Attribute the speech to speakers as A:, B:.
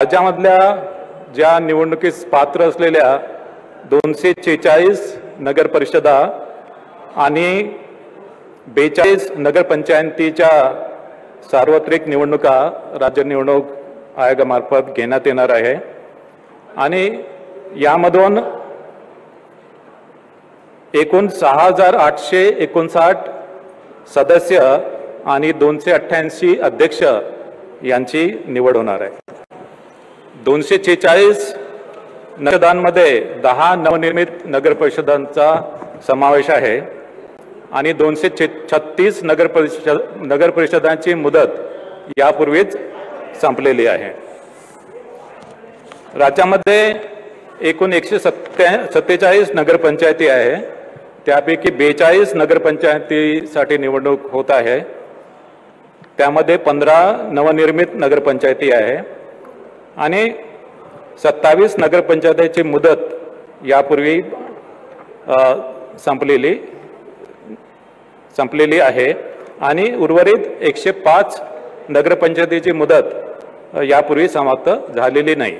A: राज्यामधल्या ज्या निवडणुकीस पात्र असलेल्या 246 नगर परिषदा आणि 42 नगरपंचायतीच्या सार्वत्रिक निवडणुका राज्य निवडणूक आयोगामार्फत घेण्यात येणार आहे आणि यामधून एकूण 6859 सदस्य आणि 288 अध्यक्ष यांची निवड होणार आहे। 246 नगरपरिषदांमध्ये 10 नवनिर्मित नगरपरिषदांचा समावेश आहे आणि 236 नगरपरिषदांची मुदत यापूर्वीच संपलेली आहे। राज्यामध्ये एकूण 147 नगरपंचायती आहे, त्यापैकी 42 नगरपंचायतीसाठी निवडणूक होत आहे। त्यामध्ये 15 नवनिर्मित नगरपंचायती आहे आणि 27 नगरपंचायतीची मुदत यापूर्वी संपलेली आहे आणि उर्वरित 105 नगरपंचायतीची मुदत यापूर्वी समाप्त झालेली नाही।